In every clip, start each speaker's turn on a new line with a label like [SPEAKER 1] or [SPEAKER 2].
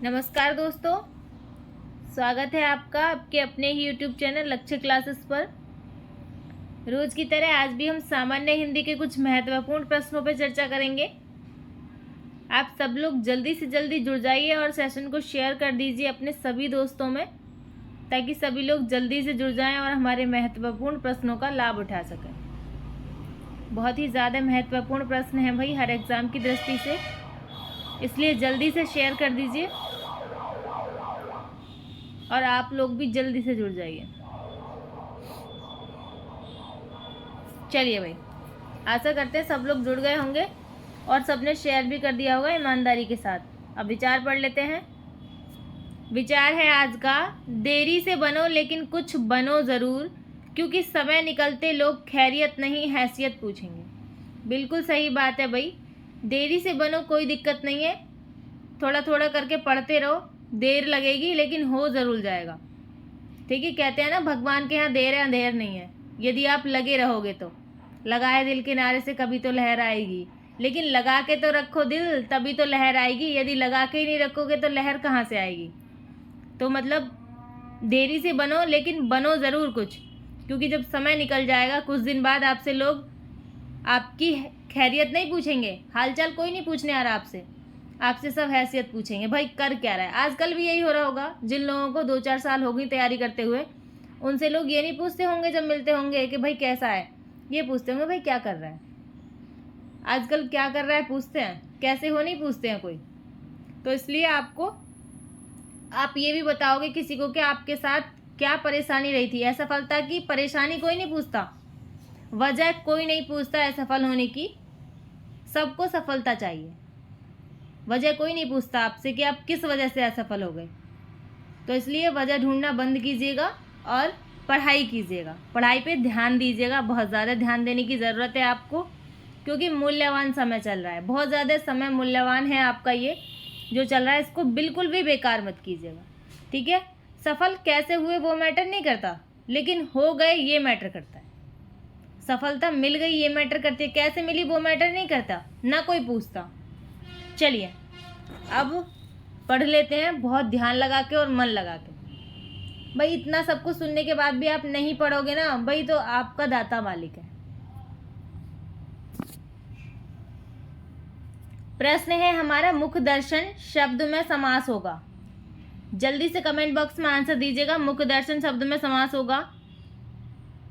[SPEAKER 1] नमस्कार दोस्तों, स्वागत है आपका आपके अपने ही यूट्यूब चैनल लक्ष्य क्लासेस पर। रोज़ की तरह आज भी हम सामान्य हिंदी के कुछ महत्वपूर्ण प्रश्नों पर चर्चा करेंगे। आप सब लोग जल्दी से जल्दी जुड़ जाइए और सेशन को शेयर कर दीजिए अपने सभी दोस्तों में, ताकि सभी लोग जल्दी से जुड़ जाएं और हमारे महत्वपूर्ण प्रश्नों का लाभ उठा सकें। बहुत ही ज़्यादा महत्वपूर्ण प्रश्न हैं भाई हर एग्ज़ाम की दृष्टि से, इसलिए जल्दी से शेयर कर दीजिए और आप लोग भी जल्दी से जुड़ जाइए। चलिए भाई, आशा करते हैं सब लोग जुड़ गए होंगे और सबने शेयर भी कर दिया होगा ईमानदारी के साथ। अब विचार पढ़ लेते हैं। विचार है आज का, देरी से बनो लेकिन कुछ बनो ज़रूर, क्योंकि समय निकलते लोग खैरियत नहीं हैसियत पूछेंगे। बिल्कुल सही बात है भाई, देरी से बनो, कोई दिक्कत नहीं है, थोड़ा थोड़ा करके पढ़ते रहो, देर लगेगी लेकिन हो ज़रूर जाएगा। ठीक है, कहते हैं ना भगवान के यहाँ देर है अंधेर नहीं है। यदि आप लगे रहोगे तो लगाए दिल किनारे से कभी तो लहर आएगी, लेकिन लगा के तो रखो दिल, तभी तो लहर आएगी। यदि लगा के ही नहीं रखोगे तो लहर कहाँ से आएगी। तो मतलब देरी से बनो लेकिन बनो ज़रूर कुछ, क्योंकि जब समय निकल जाएगा कुछ दिन बाद आपसे लोग आपकी खैरियत नहीं पूछेंगे, हालचाल कोई नहीं पूछने आ रहा आपसे सब हैसियत पूछेंगे, भाई कर क्या रहा है। आजकल भी यही हो रहा होगा। जिन लोगों को 2-4 साल हो गई तैयारी करते हुए, उनसे लोग ये नहीं पूछते होंगे जब मिलते होंगे कि भाई कैसा है, ये पूछते होंगे भाई क्या कर रहा है, आजकल क्या कर रहा है पूछते हैं, कैसे हो नहीं पूछते हैं कोई। तो इसलिए आप ये भी बताओगे किसी को कि आपके साथ क्या परेशानी रही थी। असफलता की परेशानी कोई नहीं पूछता, वजह कोई नहीं पूछता असफल होने की, सबको सफलता चाहिए। वजह कोई नहीं पूछता आपसे कि आप किस वजह से असफल हो गए। तो इसलिए वजह ढूंढना बंद कीजिएगा और पढ़ाई कीजिएगा, पढ़ाई पे ध्यान दीजिएगा। बहुत ज़्यादा ध्यान देने की ज़रूरत है आपको, क्योंकि मूल्यवान समय चल रहा है, बहुत ज़्यादा समय मूल्यवान है आपका। ये जो चल रहा है इसको बिल्कुल भी बेकार मत कीजिएगा, ठीक है। सफल कैसे हुए वो मैटर नहीं करता, लेकिन हो गए ये मैटर करता है। सफलता मिल गई ये मैटर करती है, कैसे मिली वो मैटर नहीं करता, ना कोई पूछता। चलिए अब पढ़ लेते हैं बहुत ध्यान लगा के और मन लगा के। भाई इतना सब कुछ सुनने के बाद भी आप नहीं पढ़ोगे ना भाई, तो आपका दाता मालिक है। प्रश्न है हमारा, मुख दर्शन शब्द में समास होगा। जल्दी से कमेंट बॉक्स में आंसर दीजिएगा। मुख दर्शन शब्द में समास होगा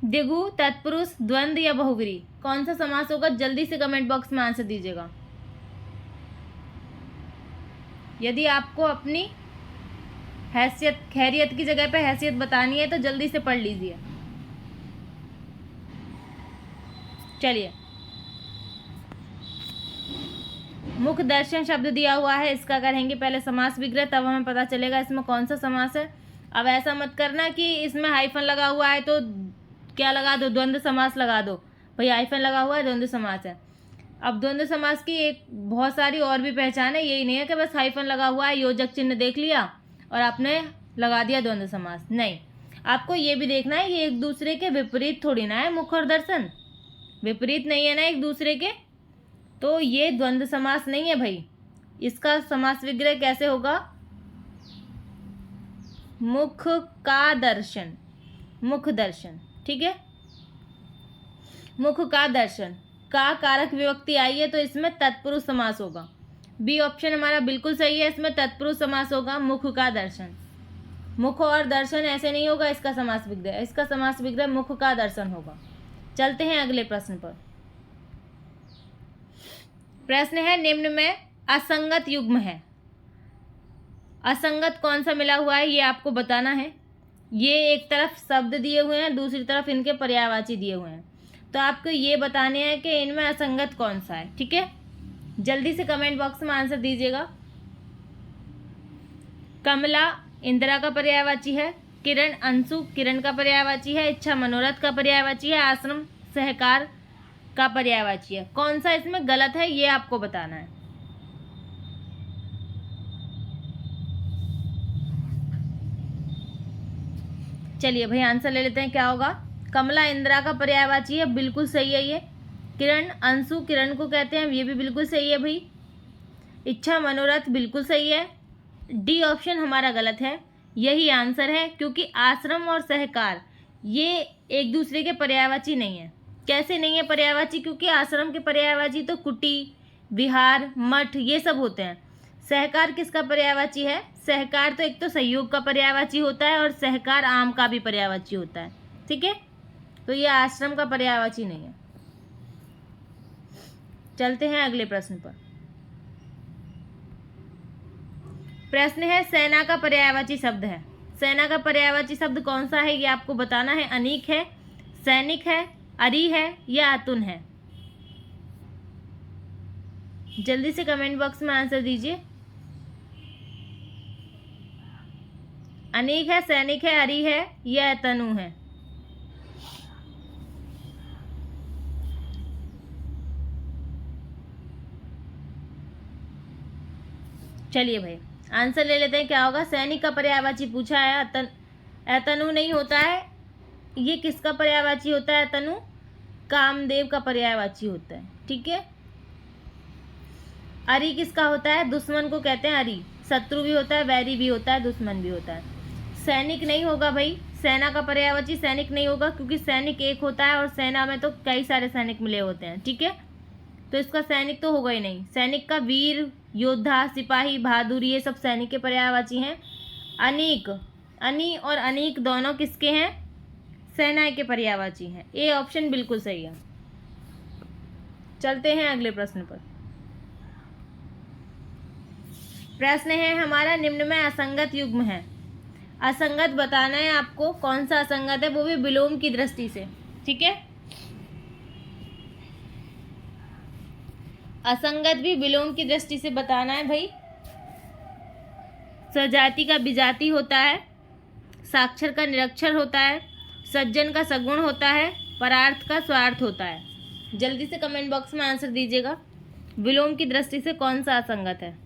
[SPEAKER 1] द्विगु, तत्पुरुष, द्वंद्व या बहुव्रीहि, कौन सा समास होगा? जल्दी से कमेंट बॉक्स में आंसर दीजिएगा। यदि आपको अपनी हैसियत खैरियत की जगह पे हैसियत बतानी है तो जल्दी से पढ़ लीजिए। चलिए, मुख दर्शन शब्द दिया हुआ है, इसका करेंगे पहले समास विग्रह, तब हमें पता चलेगा इसमें कौन सा समास है। अब ऐसा मत करना कि इसमें हाइफन लगा हुआ है तो क्या लगा दो, द्वंद्व समास लगा दो। भाई हाइफन लगा हुआ है, द्वंद्व समास है। अब द्वंद्व समास की एक बहुत सारी और भी पहचान है, यही नहीं है कि बस हाइफन लगा हुआ है, योजक चिन्ह देख लिया और आपने लगा दिया द्वंद्व समास। नहीं, आपको ये भी देखना है ये एक दूसरे के विपरीत थोड़ी ना है। मुख और दर्शन विपरीत नहीं है ना एक दूसरे के, तो ये द्वंद्व समास नहीं है भाई। इसका समास विग्रह कैसे होगा? मुख का दर्शन, मुख दर्शन, ठीक है। मुख का दर्शन, का कारक विभक्ति आई है तो इसमें तत्पुरुष समास होगा। बी ऑप्शन हमारा बिल्कुल सही है, इसमें तत्पुरुष समास होगा। मुख का दर्शन, मुख और दर्शन ऐसे नहीं होगा इसका समास विग्रह, इसका समास विग्रह मुख का दर्शन होगा। चलते हैं अगले प्रश्न पर। प्रश्न है, निम्न में असंगत युग्म है। असंगत कौन सा मिला हुआ है ये आपको बताना है। ये एक तरफ शब्द दिए हुए हैं, दूसरी तरफ इनके पर्यायवाची दिए हुए हैं, तो आपको ये बताने हैं कि इनमें असंगत कौन सा है, ठीक है। जल्दी से कमेंट बॉक्स में आंसर दीजिएगा। कमला इंदिरा का पर्यायवाची है, किरण अंशु किरण का पर्यायवाची है, इच्छा मनोरथ का पर्यायवाची है, आश्रम सहकार का पर्यायवाची है। कौन सा इसमें गलत है ये आपको बताना है। चलिए भाई आंसर ले लेते हैं, क्या होगा? कमला इंदिरा का पर्यायवाची है, बिल्कुल सही है ये। किरण अंशु किरण को कहते हैं, ये भी बिल्कुल सही है भाई। इच्छा मनोरथ बिल्कुल सही है। डी ऑप्शन हमारा गलत है, यही आंसर है, क्योंकि आश्रम और सहकार ये एक दूसरे के पर्यायवाची नहीं है। कैसे नहीं है पर्यायवाची? क्योंकि आश्रम के पर्यायवाची तो कुटी, विहार, मठ ये सब होते हैं। सहकार किसका पर्यायवाची है? सहकार तो एक तो सहयोग का पर्यायवाची होता है और सहकार आम का भी पर्यायवाची होता है। ठीक है, तो ये आश्रम का पर्यायवाची नहीं है। चलते हैं अगले प्रश्न पर। प्रश्न है सेना का पर्यायवाची शब्द है। सेना का पर्यायवाची शब्द कौन सा है ये आपको बताना है। अनीक है, सैनिक है, अरी है या अतुन है? जल्दी से कमेंट बॉक्स में आंसर दीजिए। अनीक है, सैनिक है, अरी है या अतनु है? चलिए भाई आंसर ले लेते हैं, क्या होगा। सैनिक का पर्यायवाची पूछा है, अतनु नहीं होता है। ये किसका पर्यायवाची होता है? अतनु कामदेव का पर्यायवाची होता है। ठीक है। अरी किसका होता है? दुश्मन को कहते हैं अरी। शत्रु भी होता है, वैरी भी होता है, दुश्मन भी होता है। सैनिक नहीं होगा भाई, सेना का पर्यायवाची सैनिक नहीं होगा, क्योंकि सैनिक एक होता है और सेना में तो कई सारे सैनिक मिले होते हैं। ठीक है, तो इसका सैनिक तो होगा ही नहीं। सैनिक का वीर, योद्धा, सिपाही, बहादुर ये सब सैनिक के पर्यायवाची हैं। अनीक, अनी और अनीक दोनों किसके हैं? सेना के पर्यायवाची हैं। ए ऑप्शन बिल्कुल सही है। चलते हैं अगले प्रश्न पर। प्रश्न है हमारा निम्न में असंगत युग्म है। असंगत बताना है आपको, कौन सा असंगत है, वो भी विलोम की दृष्टि से। ठीक है, असंगत भी विलोम की दृष्टि से बताना है भाई। सजाति का विजाति होता है, साक्षर का निरक्षर होता है, सज्जन का सगुण होता है, परार्थ का स्वार्थ होता है। जल्दी से कमेंट बॉक्स में आंसर दीजिएगा, विलोम की दृष्टि से कौन सा असंगत है।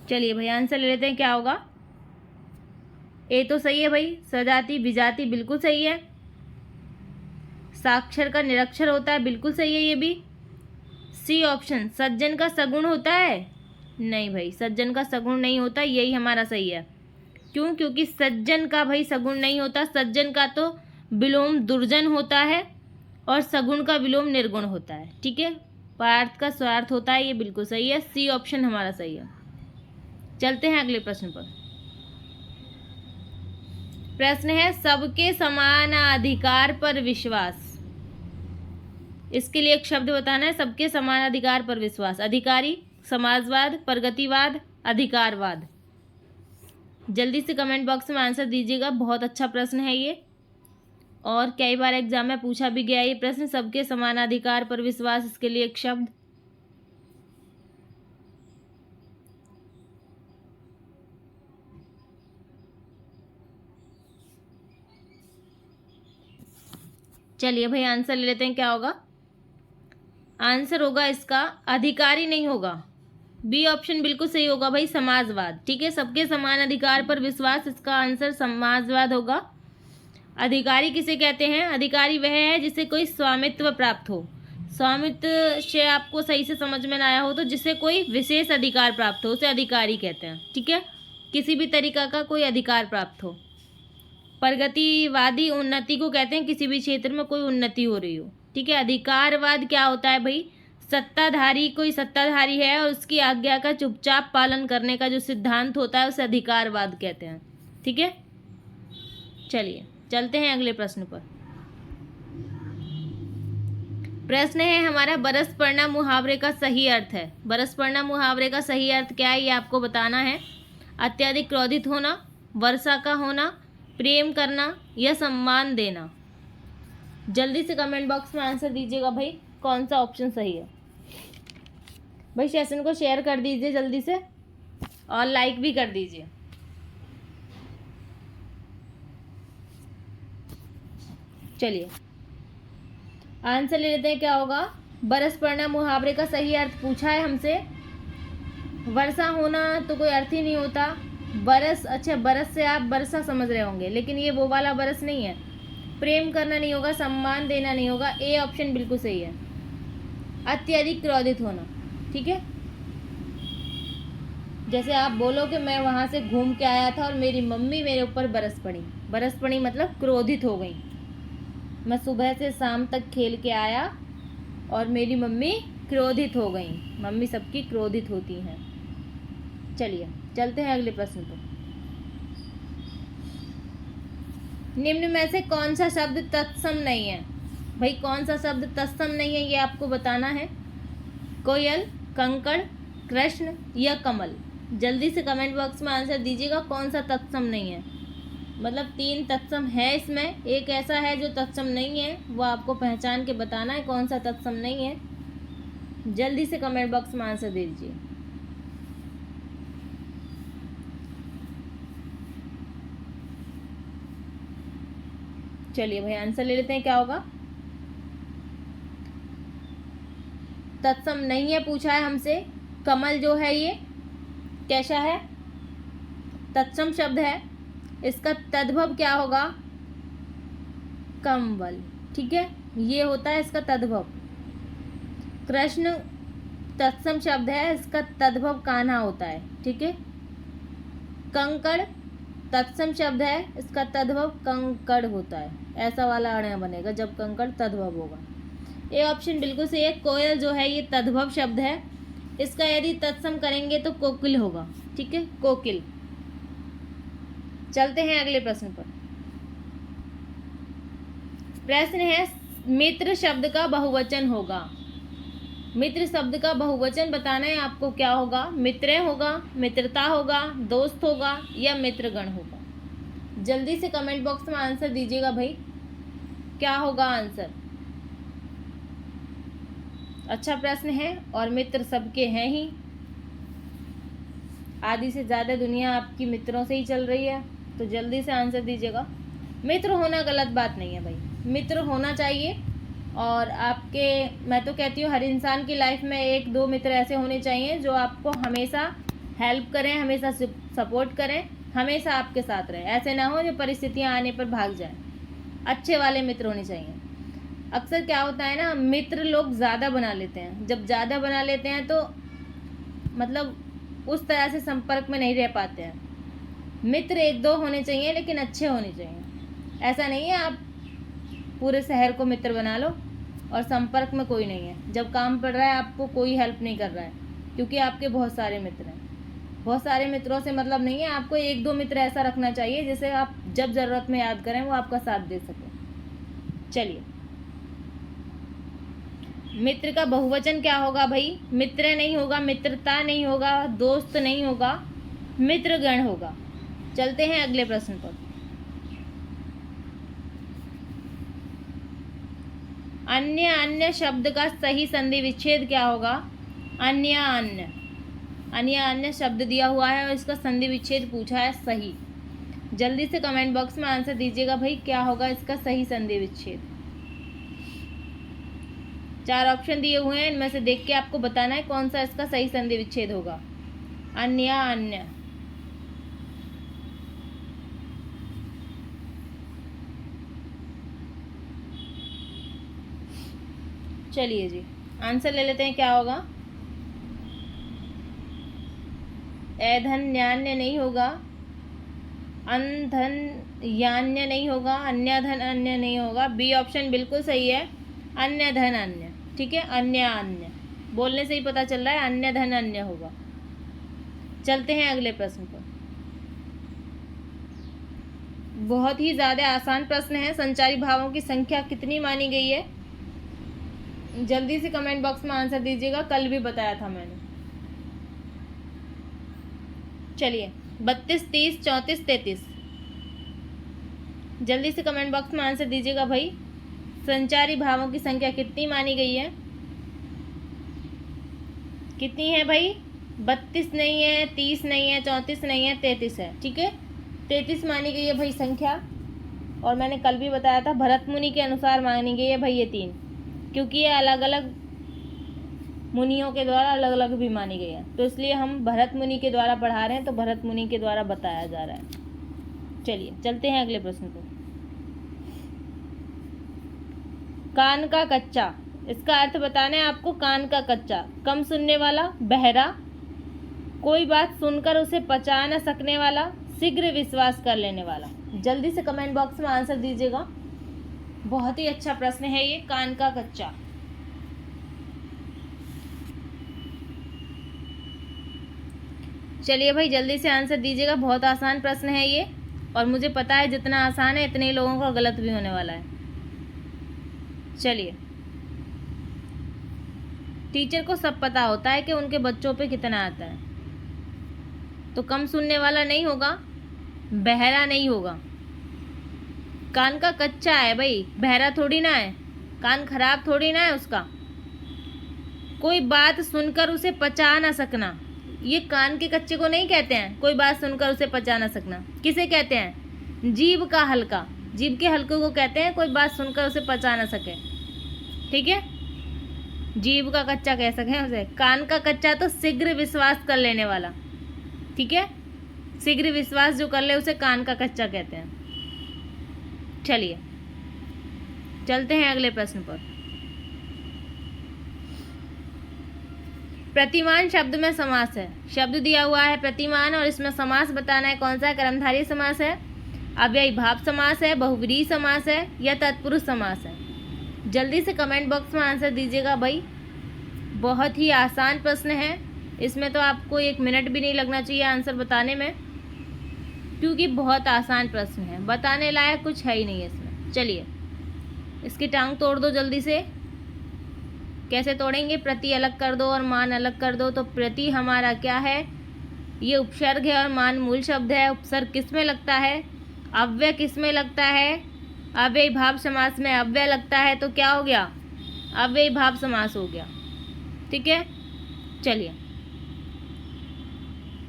[SPEAKER 1] चलिए भाई आंसर ले लेते हैं, क्या होगा। ए तो सही है भाई, सजाति विजाति बिल्कुल सही है। साक्षर का निरक्षर होता है, बिल्कुल सही है ये भी। सी ऑप्शन, सज्जन का सगुण होता है, नहीं भाई सज्जन का सगुण नहीं होता, यही हमारा सही है। क्यों? क्योंकि सज्जन का भाई सगुण नहीं होता। सज्जन का तो विलोम दुर्जन होता है और सगुण का विलोम निर्गुण होता है। ठीक है, पार्थ का स्वार्थ होता है, ये बिल्कुल सही है। सी ऑप्शन हमारा सही है। चलते हैं अगले प्रश्न पर। प्रश्न है सबके समान अधिकार पर विश्वास। इसके लिए एक शब्द बताना है, सबके समान अधिकार पर विश्वास। अधिकारी, समाजवाद, प्रगतिवाद, अधिकारवाद। जल्दी से कमेंट बॉक्स में आंसर दीजिएगा, बहुत अच्छा प्रश्न है ये और कई बार एग्जाम में पूछा भी गया ये प्रश्न। सबके समान अधिकार पर विश्वास, इसके लिए एक शब्द। चलिए भाई आंसर ले लेते हैं, क्या होगा। आंसर होगा इसका अधिकारी नहीं होगा, बी ऑप्शन बिल्कुल सही होगा भाई, समाजवाद। ठीक है, सबके समान अधिकार पर विश्वास, इसका आंसर समाजवाद होगा। अधिकारी किसे कहते हैं? अधिकारी वह है जिसे कोई स्वामित्व प्राप्त हो। स्वामित्व से आपको सही से समझ में ना आया हो तो जिसे कोई विशेष अधिकार प्राप्त हो उसे अधिकारी कहते हैं। ठीक है, किसी भी तरीका का कोई अधिकार प्राप्त हो। प्रगतिवादी उन्नति को कहते हैं किसी भी क्षेत्र में कोई उन्नति हो रही हो। ठीक है, अधिकारवाद क्या होता है भाई? सत्ताधारी, कोई सत्ताधारी है और उसकी आज्ञा का चुपचाप पालन करने का जो सिद्धांत होता है उसे अधिकारवाद कहते हैं। ठीक है, चलिए चलते हैं अगले प्रश्न पर। प्रश्न है हमारा बरस पड़ना मुहावरे का सही अर्थ है। बरस पड़ना मुहावरे का सही अर्थ क्या है ये आपको बताना है। अत्यधिक क्रोधित होना, वर्षा का होना, प्रेम करना या सम्मान देना। जल्दी से कमेंट बॉक्स में आंसर दीजिएगा भाई, कौन सा ऑप्शन सही है। भाई सेशन को शेयर कर दीजिए जल्दी से और लाइक भी कर दीजिए। चलिए आंसर ले लेते हैं, क्या होगा। बरस पड़ना मुहावरे का सही अर्थ पूछा है हमसे। वर्षा होना तो कोई अर्थ ही नहीं होता। बरस, अच्छा बरस से आप बरसा समझ रहे होंगे, लेकिन ये वो वाला बरस नहीं है। प्रेम करना नहीं होगा, सम्मान देना नहीं होगा। ए ऑप्शन बिल्कुल सही है। अत्यधिक क्रोधित होना, ठीक है। जैसे आप बोलो कि मैं वहाँ से घूम के आया था और मेरी मम्मी मेरे ऊपर बरस पड़ी। बरस पड़ी मतलब क्रोधित हो गई। मैं सुबह से शाम तक खेल के आया और मेरी मम्मी क्रोधित हो गई। मम्मी सबकी क्रोधित होती हैं। चलिए चलते हैं अगले प्रश्न पर। निम्न में से कौन सा शब्द तत्सम नहीं है? भाई कौन सा शब्द तत्सम नहीं है ये आपको बताना है। कोयल, कंकड़, कृष्ण या कमल। जल्दी से कमेंट बॉक्स में आंसर दीजिएगा कौन सा तत्सम नहीं है। मतलब 3 तत्सम है इसमें, एक ऐसा है जो तत्सम नहीं है, वो आपको पहचान के बताना है कौन सा तत्सम नहीं है। जल्दी से कमेंट बॉक्स में आंसर दे दीजिए। चलिए भाई आंसर ले लेते हैं, क्या होगा। तत्सम नहीं है पूछा है हमसे। कमल जो है ये कैसा है? तत्सम शब्द है। इसका तद्भव क्या होगा? कंबल, ठीक है, ये होता है इसका तद्भव। कृष्ण तत्सम शब्द है, इसका तद्भव कान्हा होता है, ठीक है। कंकड़ तत्सम शब्द है, इसका तद्भव कंकड़ होता है। ऐसा वाला अणय बनेगा जब कंकड़ तद्भव होगा। ये ऑप्शन बिल्कुल सही है। कोयल जो है ये तद्भव शब्द है, इसका यदि तत्सम करेंगे तो कोकिल होगा, ठीक है, कोकिल। चलते हैं अगले प्रश्न पर। प्रश्न है मित्र शब्द का बहुवचन होगा। मित्र शब्द का बहुवचन बताना है आपको, क्या होगा? मित्रें होगा, मित्रता होगा, दोस्त होगा या मित्रगण होगा। जल्दी से कमेंट बॉक्स में आंसर दीजिएगा भाई, क्या होगा आंसर। अच्छा प्रश्न है और मित्र सबके हैं ही। आधी से ज़्यादा दुनिया आपकी मित्रों से ही चल रही है, तो जल्दी से आंसर दीजिएगा। मित्र होना गलत बात नहीं है भाई, मित्र होना चाहिए। और आपके, मैं तो कहती हूँ हर इंसान की लाइफ में 1-2 मित्र ऐसे होने चाहिए जो आपको हमेशा हेल्प करें, हमेशा सपोर्ट करें, हमेशा आपके साथ रहें। ऐसे ना हो जो परिस्थितियाँ आने पर भाग जाएं। अच्छे वाले मित्र होने चाहिए। अक्सर क्या होता है ना, मित्र लोग ज़्यादा बना लेते हैं। जब ज़्यादा बना लेते हैं तो मतलब उस तरह से संपर्क में नहीं रह पाते हैं। मित्र 1-2 होने चाहिए, लेकिन अच्छे होने चाहिए। ऐसा नहीं है आप पूरे शहर को मित्र बना लो और संपर्क में कोई नहीं है। जब काम पड़ रहा है आपको कोई हेल्प नहीं कर रहा है, क्योंकि आपके बहुत सारे मित्र हैं। बहुत सारे मित्रों से मतलब नहीं है, आपको 1-2 मित्र ऐसा रखना चाहिए जिसे आप जब ज़रूरत में याद करें, वो आपका साथ दे सके। चलिए, मित्र का बहुवचन क्या होगा भाई? मित्र नहीं होगा, मित्रता नहीं होगा, दोस्त नहीं होगा, मित्रगण होगा। चलते हैं अगले प्रश्न पर। अन्य अन्य शब्द का सही संधि विच्छेद क्या होगा? अन्य अन्य, अन्य अन्य शब्द दिया हुआ है और इसका संधि विच्छेद पूछा है सही। जल्दी से कमेंट बॉक्स में आंसर दीजिएगा भाई, क्या होगा इसका सही संधि विच्छेद। 4 ऑप्शन दिए हुए हैं, इनमें से देख के आपको बताना है कौन सा इसका सही संधि विच्छेद होगा। अन्य अन्य, चलिए जी आंसर ले लेते हैं, क्या होगा। एधन न्यान्य नहीं होगा, अनधन यान्य नहीं होगा, अन्य धन अन्य नहीं होगा। बी ऑप्शन बिल्कुल सही है, अन्य धन अन्य, ठीक है, अन्य अन्य बोलने से ही पता चल रहा है अन्य धन अन्य होगा। चलते हैं अगले प्रश्न पर। बहुत ही ज़्यादा आसान प्रश्न है। संचारी भावों की संख्या कितनी मानी गई है? जल्दी से कमेंट बॉक्स में आंसर दीजिएगा, कल भी बताया था मैंने। चलिए 32, 30, 34, 33। जल्दी से कमेंट बॉक्स में आंसर दीजिएगा भाई, संचारी भावों की संख्या कितनी मानी गई है? कितनी है भाई? 32 नहीं है, 30 नहीं है, 34 नहीं है, 33 है, ठीक है। 33 मानी गई है भाई संख्या। और मैंने कल भी बताया था भरत मुनि के अनुसार मानी गई है भाई ये 3, क्योंकि ये अलग अलग मुनियों के द्वारा अलग अलग भी मानी गई है, तो इसलिए हम भरत मुनि के द्वारा पढ़ा रहे हैं, तो भरत मुनि के द्वारा बताया जा रहा है। चलिए चलते हैं अगले प्रश्न को। कान का कच्चा, इसका अर्थ बताना है आपको। कान का कच्चा, कम सुनने वाला, बहरा, कोई बात सुनकर उसे पचा न सकने वाला, शीघ्र विश्वास कर लेने वाला। जल्दी से कमेंट बॉक्स में आंसर दीजिएगा। बहुत ही अच्छा प्रश्न है ये, कान का कच्चा। चलिए भाई जल्दी से आंसर दीजिएगा, बहुत आसान प्रश्न है ये, और मुझे पता है जितना आसान है इतने ही लोगों का गलत भी होने वाला है। चलिए, टीचर को सब पता होता है कि उनके बच्चों पे कितना आता है, तो कम सुनने वाला नहीं होगा, बहरा नहीं होगा। कान का कच्चा है भाई, बहरा थोड़ी ना है, कान खराब थोड़ी ना है उसका। कोई बात सुनकर उसे पचा ना सकना, ये कान के कच्चे को नहीं कहते हैं। कोई बात सुनकर उसे पचा ना सकना किसे कहते हैं? जीभ का हल्का, जीभ के हल्के को कहते हैं कोई बात सुनकर उसे पचा ना सके। ठीक है, जीभ का कच्चा कह सकें उसे। कान का कच्चा तो शीघ्र विश्वास कर लेने वाला। ठीक है, शीघ्र विश्वास जो कर ले उसे कान का कच्चा कहते हैं। चलिए चलते हैं अगले प्रश्न पर। प्रतिमान शब्द में समास है। शब्द दिया हुआ है प्रतिमान और इसमें समास बताना है कौन सा है। कर्मधारय समास है, अव्ययी भाव समास है, बहुव्रीहि समास है या तत्पुरुष समास है। जल्दी से कमेंट बॉक्स में आंसर दीजिएगा भाई। बहुत ही आसान प्रश्न है, इसमें तो आपको 1 मिनट भी नहीं लगना चाहिए आंसर बताने में, क्योंकि बहुत आसान प्रश्न है, बताने लायक कुछ है ही नहीं है इसमें। चलिए इसकी टांग तोड़ दो जल्दी से। कैसे तोड़ेंगे? प्रति अलग कर दो और मान अलग कर दो। तो प्रति हमारा क्या है? ये उपसर्ग है और मान मूल शब्द है। उपसर्ग किस में लगता है? अव्यय किस में लगता है? अव्ययी भाव समास में अव्यय लगता है, तो क्या हो गया? अव्ययी भाव समास हो गया। ठीक है, चलिए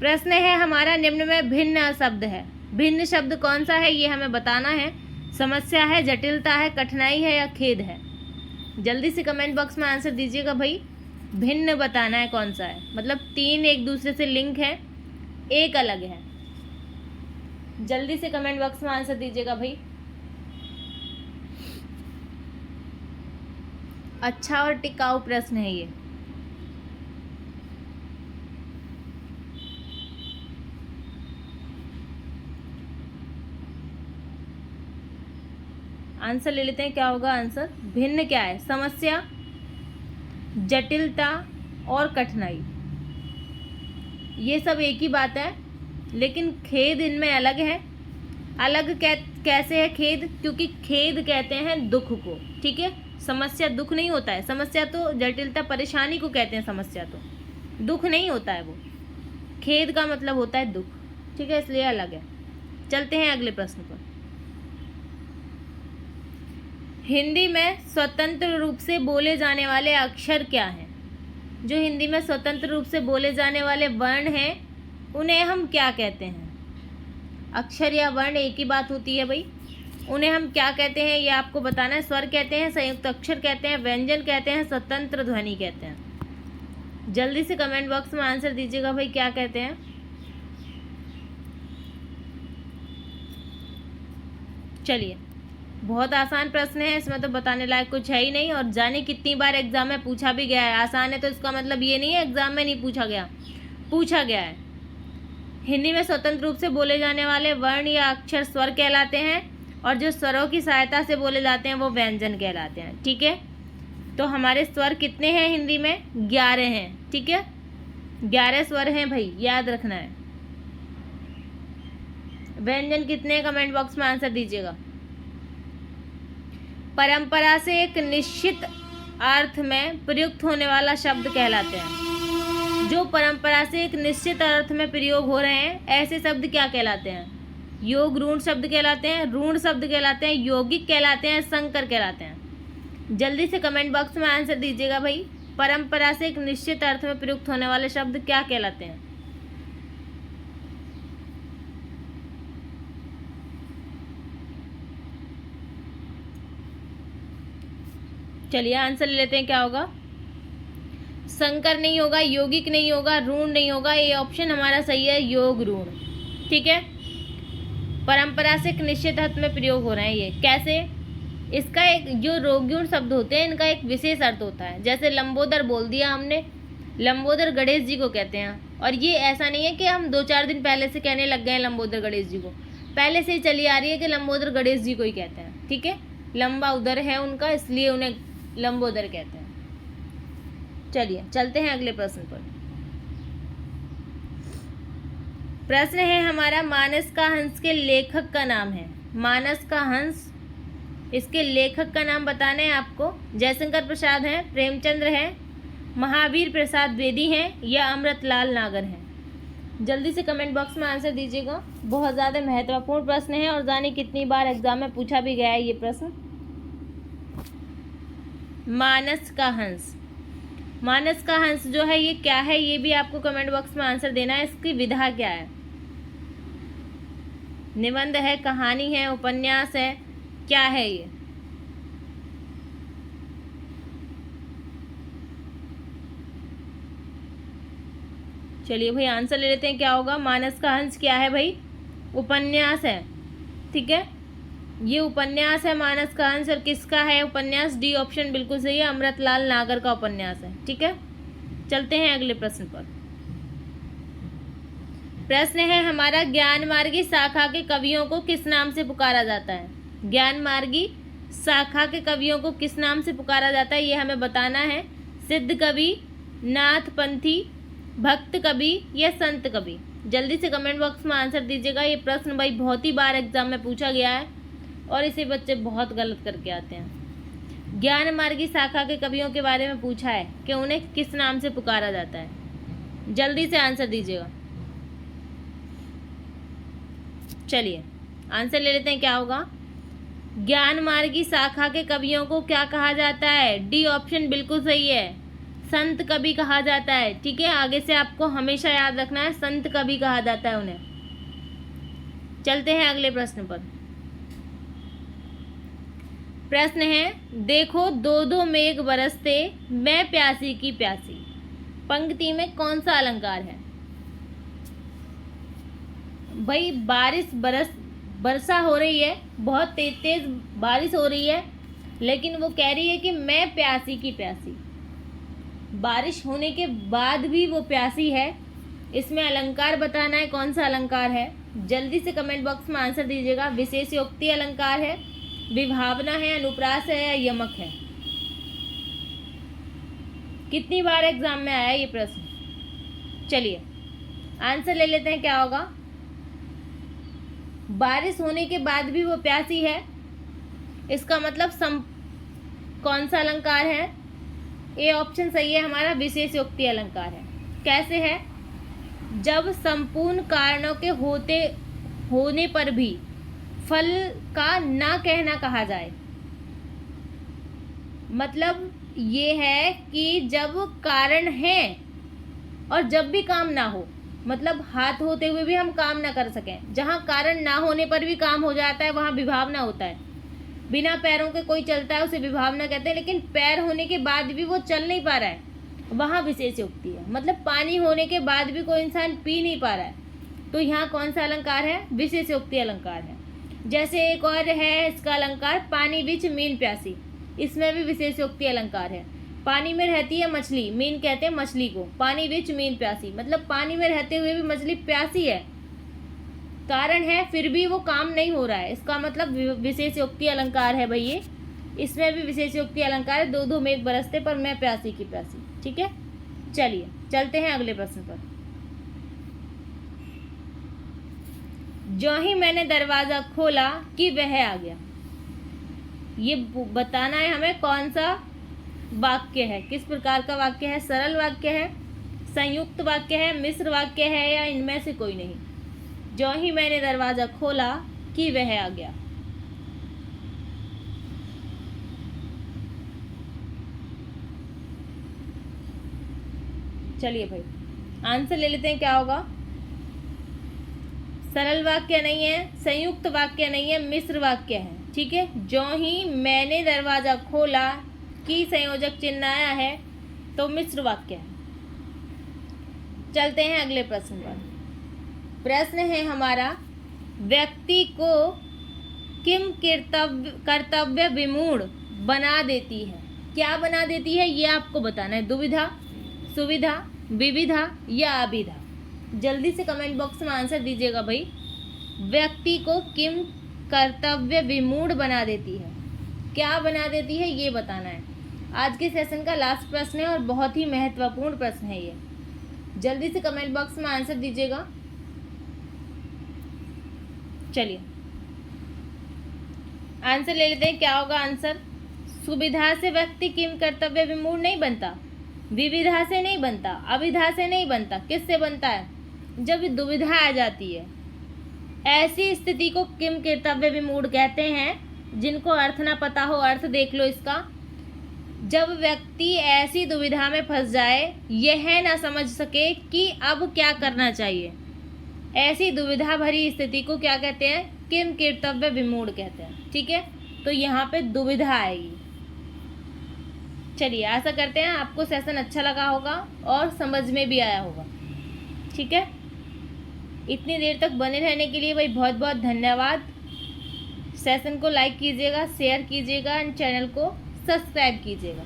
[SPEAKER 1] प्रश्न है हमारा, निम्न में भिन्न शब्द है। भिन्न शब्द कौन सा है ये हमें बताना है। समस्या है, जटिलता है, कठिनाई है या खेद है? जल्दी से कमेंट बॉक्स में आंसर दीजिएगा भाई। भिन्न बताना है कौन सा है, मतलब 3 एक दूसरे से लिंक है, एक अलग है। जल्दी से कमेंट बॉक्स में आंसर दीजिएगा भाई। अच्छा और टिकाऊ प्रश्न है ये। आंसर ले लेते हैं, क्या होगा आंसर? भिन्न क्या है? समस्या, जटिलता और कठिनाई, ये सब एक ही बात है, लेकिन खेद इनमें अलग है। अलग कैसे है खेद? क्योंकि खेद कहते हैं दुख को। ठीक है, समस्या दुख नहीं होता है। समस्या तो जटिलता परेशानी को कहते हैं, समस्या तो दुख नहीं होता है वो। खेद का मतलब होता है दुख। ठीक है, इसलिए अलग है। चलते हैं अगले प्रश्न पर। हिंदी में स्वतंत्र रूप से बोले जाने वाले अक्षर क्या हैं? जो हिंदी में स्वतंत्र रूप से बोले जाने वाले वर्ण हैं उन्हें हम क्या कहते हैं? अक्षर या वर्ण एक ही बात होती है भाई। उन्हें हम क्या कहते हैं ये आपको बताना है। स्वर कहते हैं, संयुक्त अक्षर कहते हैं, व्यंजन कहते हैं, स्वतंत्र ध्वनि कहते हैं। जल्दी से कमेंट बॉक्स में आंसर दीजिएगा भाई, क्या कहते हैं? चलिए, बहुत आसान प्रश्न है, इसमें तो बताने लायक कुछ है ही नहीं। और जाने कितनी बार एग्जाम में पूछा भी गया है। आसान है तो इसका मतलब ये नहीं है एग्जाम में नहीं पूछा गया, पूछा गया है। हिंदी में स्वतंत्र रूप से बोले जाने वाले वर्ण या अक्षर स्वर कहलाते हैं, और जो स्वरों की सहायता से बोले जाते हैं वो व्यंजन कहलाते हैं। ठीक है, तो हमारे स्वर कितने हैं हिंदी में? 11 हैं। ठीक है, 11 स्वर हैं भाई, याद रखना है। व्यंजन कितने? कमेंट बॉक्स में आंसर दीजिएगा। परंपरा से एक निश्चित अर्थ में प्रयुक्त होने वाला शब्द कहलाते हैं। जो परंपरा से एक निश्चित अर्थ में प्रयोग हो रहे हैं ऐसे शब्द क्या कहलाते हैं? योग ऋण शब्द कहलाते हैं, ऋण शब्द कहलाते हैं, यौगिक कहलाते हैं, संकर कहलाते हैं। जल्दी से कमेंट बॉक्स में आंसर दीजिएगा भाई। परंपरा से एक निश्चित अर्थ में प्रयुक्त होने वाले शब्द क्या कहलाते हैं? चलिए आंसर ले लेते हैं, क्या होगा? संकर नहीं होगा, यौगिक नहीं होगा, ऋण नहीं होगा। ये ऑप्शन हमारा सही है, योग ऋण। ठीक है, परंपरा से एक निश्चित अर्थ में प्रयोग हो रहे हैं। ये कैसे? इसका एक जो रोग्युण शब्द होते हैं इनका एक विशेष अर्थ होता है। जैसे लंबोदर बोल दिया हमने, लंबोदर गणेश जी को कहते हैं। और ये ऐसा नहीं है कि हम 2-4 दिन पहले से कहने लग गए हैं लंबोदर गणेश जी को, पहले से ही चली आ रही है कि लंबोदर गणेश जी को ही कहते हैं। ठीक है, लंबा उदर है उनका, इसलिए उन्हें लंबोदर कहते हैं। चलिए चलते हैं अगले प्रश्न पर। प्रश्न है हमारा, मानस का हंस के लेखक का नाम है। मानस का हंस, इसके लेखक का नाम बताना है आपको। जयशंकर प्रसाद हैं, प्रेमचंद्र हैं, महावीर प्रसाद द्विवेदी हैं या अमृतलाल नागर हैं। जल्दी से कमेंट बॉक्स में आंसर दीजिएगा। बहुत ज़्यादा महत्वपूर्ण प्रश्न है और जाने कितनी बार एग्जाम में पूछा भी गया है ये प्रश्न। मानस का हंस, मानस का हंस जो है ये क्या है, ये भी आपको कमेंट बॉक्स में आंसर देना है। इसकी विधा क्या है? निबंध है, कहानी है, उपन्यास है, क्या है ये? चलिए भाई आंसर ले लेते हैं, क्या होगा? मानस का हंस क्या है भाई? उपन्यास है। ठीक है, ये उपन्यास है मानस का हंस। और किसका है उपन्यास? डी ऑप्शन बिल्कुल सही है, अमृतलाल नागर का उपन्यास है। ठीक है, चलते हैं अगले प्रश्न पर। प्रश्न है हमारा, ज्ञानमार्गी शाखा के कवियों को किस नाम से पुकारा जाता है? ज्ञानमार्गी शाखा के कवियों को किस नाम से पुकारा जाता है ये हमें बताना है। सिद्ध कवि, नाथपंथी, भक्त कवि या संत कवि? जल्दी से कमेंट बॉक्स में आंसर दीजिएगा। ये प्रश्न भाई बहुत ही बार एग्जाम में पूछा गया है और इसे बच्चे बहुत गलत करके आते हैं। ज्ञानमार्गी शाखा के कवियों के बारे में पूछा है कि उन्हें किस नाम से पुकारा जाता है। जल्दी से आंसर दीजिएगा। चलिए आंसर ले लेते हैं, क्या होगा? ज्ञानमार्गी शाखा के कवियों को क्या कहा जाता है? डी ऑप्शन बिल्कुल सही है, संत कवि कहा जाता है। ठीक है, आगे से आपको हमेशा याद रखना है, संत कवि कहा जाता है उन्हें। चलते हैं अगले प्रश्न पर। प्रश्न है, देखो दो दो मेघ बरसते, मैं प्यासी की प्यासी। पंक्ति में कौन सा अलंकार है? भाई वर्षा हो रही है, बहुत तेज तेज बारिश हो रही है, लेकिन वो कह रही है कि मैं प्यासी की प्यासी। बारिश होने के बाद भी वो प्यासी है। इसमें अलंकार बताना है, कौन सा अलंकार है? जल्दी से कमेंट बॉक्स में आंसर दीजिएगा। विशेषयोक्ति अलंकार है, विभावना है, अनुप्रास है या यमक है? कितनी बार एग्जाम में आया ये प्रश्न? चलिए आंसर ले लेते हैं, क्या होगा? बारिश होने के बाद भी वो प्यासी है, इसका मतलब कौन सा अलंकार है? ए ऑप्शन सही है हमारा, विशेषयोक्ति अलंकार है। कैसे है? जब संपूर्ण कारणों के होने पर भी फल का ना कहना कहा जाए। मतलब ये है कि जब कारण है और जब भी काम ना हो, मतलब हाथ होते हुए भी हम काम ना कर सकें। जहाँ कारण ना होने पर भी काम हो जाता है वहाँ विभावना होता है। बिना पैरों के कोई चलता है उसे विभावना कहते हैं, लेकिन पैर होने के बाद भी वो चल नहीं पा रहा है, वहाँ विशेषयोक्ति है। मतलब पानी होने के बाद भी कोई इंसान पी नहीं पा रहा है, तो यहाँ कौन सा अलंकार है? विशेषयोक्ति अलंकार है। जैसे एक और है इसका अलंकार, पानी बिच मीन प्यासी। इसमें भी विशेषयोक्ति अलंकार है। पानी में रहती है मछली, मीन कहते हैं मछली को, पानी बिच मीन प्यासी, मतलब पानी में रहते हुए भी मछली प्यासी है, कारण है फिर भी वो काम नहीं हो रहा है, इसका मतलब विशेषयोक्ति अलंकार है भाई ये। इसमें भी विशेषयोक्ति अलंकार है, दो दो मेघ बरसते पर मैं प्यासी की प्यासी। ठीक है, चलिए चलते हैं अगले प्रश्न पर। जो ही मैंने दरवाजा खोला कि वह आ गया। ये बताना है हमें कौन सा वाक्य है, किस प्रकार का वाक्य है? सरल वाक्य है, संयुक्त वाक्य है, मिश्र वाक्य है या इनमें से कोई नहीं? जो ही मैंने दरवाजा खोला कि वह आ गया। चलिए भाई आंसर ले लेते हैं, क्या होगा? सरल वाक्य नहीं है, संयुक्त वाक्य नहीं है, मिश्र वाक्य है। ठीक है, जो ही मैंने दरवाजा खोला की संयोजक चिन्ह आया है तो मिश्र वाक्य है। चलते हैं अगले प्रश्न पर। प्रश्न है हमारा, व्यक्ति को किम कर्तव्य विमूढ़ बना देती है। क्या बना देती है ये आपको बताना है। दुविधा, सुविधा, विविधा या अभिधा। जल्दी से कमेंट बॉक्स में आंसर दीजिएगा भाई। व्यक्ति को किम कर्तव्य विमूढ़ बना देती है, क्या बना देती है ये बताना है। आज के सेशन का लास्ट प्रश्न है और बहुत ही महत्वपूर्ण प्रश्न है ये। जल्दी से कमेंट बॉक्स में आंसर दीजिएगा। चलिए आंसर ले लेते हैं। क्या होगा आंसर? सुविधा से व्यक्ति किम कर्तव्य विमूढ़ नहीं बनता, विविधा से नहीं बनता, अभिधा से नहीं बनता। किससे बनता है? जब दुविधा आ जाती है। ऐसी स्थिति को किम कर्तव्य विमूढ़ कहते हैं। जिनको अर्थ ना पता हो अर्थ देख लो इसका। जब व्यक्ति ऐसी दुविधा में फंस जाए, यह ना समझ सके कि अब क्या करना चाहिए, ऐसी दुविधा भरी स्थिति को क्या कहते हैं? किम कर्तव्य विमूढ़ कहते हैं। ठीक है, तो यहाँ पे दुविधा आएगी। चलिए आशा करते हैं आपको सेशन अच्छा लगा होगा और समझ में भी आया होगा। ठीक है, इतनी देर तक बने रहने के लिए भाई बहुत बहुत धन्यवाद। सेशन को लाइक कीजिएगा, शेयर कीजिएगा एंड चैनल को सब्सक्राइब कीजिएगा।